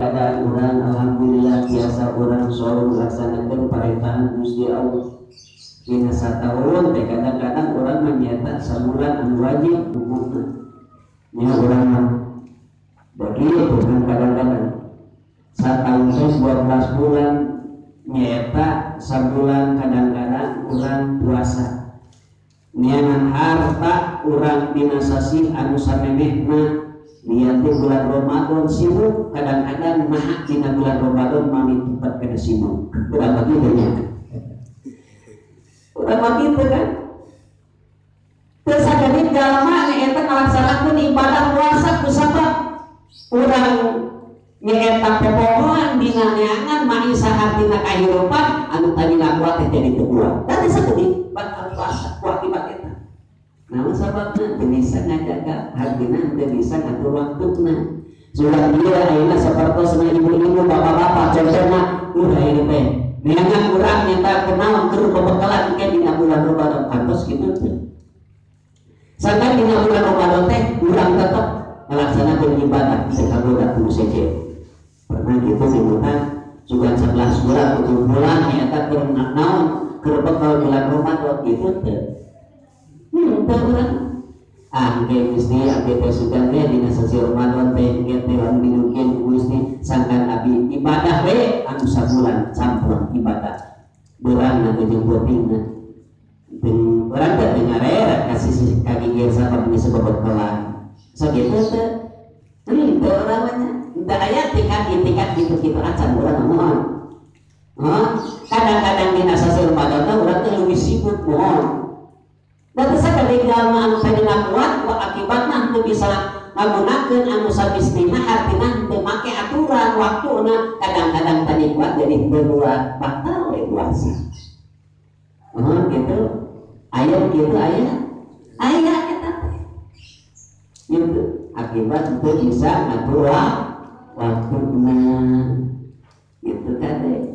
Keadaan orang alhamdulillah biasa orang selalu melaksanakan perintah Gusti Allah. Dina satahun teh kadang-kadang orang menyata sebulan anu wajib hukumna. Nya orang mah begitu kan kadang-kadang. Satahun teh 12 bulan nyata sebulan kadang-kadang orang puasa. Niangan harta orang dina sasih anu samenehna lihat bulan Ramadan sibuk kadang-kadang mah dina bulan Ramadan mami tempat kena sibuk berapa gitu nya berapa gitu kan terus sakit jalma nyaeta ngalaksanakeun ibadah puasa kusabab urang nyaeta popohoan dina neangan maisa hartina kahirupan anu tadina kuat teh jadi teu kuat tadi sakit batal puasa kuat ibadah eta. Nah, sababna teu bisa ngajaga hartina, teu bisa ngatur waktuna. Sudah dia ayeuna sapertosna ibu-ibu bapak-bapak contohna udah ieu teh. Neangan urang nyata kenal keur pembekalan ke dina bulan Ramadan kantos kitu teh. Sampai dina bulan Ramadan teh urang tetep ngalaksanakeun ibadah sakagoda kudu seje. Pernah kitu dimutan sugan 11 bulan 7 bulan nyata keur naon keur bekal bulan Ramadan kitu teh. Angke Gusti angke pasukan teh dina sasi Ramadan teh engke teh anu dinukeun Gusti sangkan abi ibadah we anu sabulan sampun ibadah beurang na jeung pentingna jeung urang teh ngarere kasih kagigir sabab geus bebekalan sakitu teh teu urang nya da aya tingkat kitu-kitu acan urang mohon kadang-kadang dina sasi Ramadan teh urang teh leuwih sibuk mohon. Dan sekali jalma anu tadina kuat wa akibatna teu bisa ngagunakeun anu sabistina artina teu make aturan waktuna kadang-kadang tadi kuat jadi berbuat batal we puasa. Gitu. Aya kitu aya eta teh. Gitu. Akibat teu bisa ngatur waktuna. Gitu kan teh.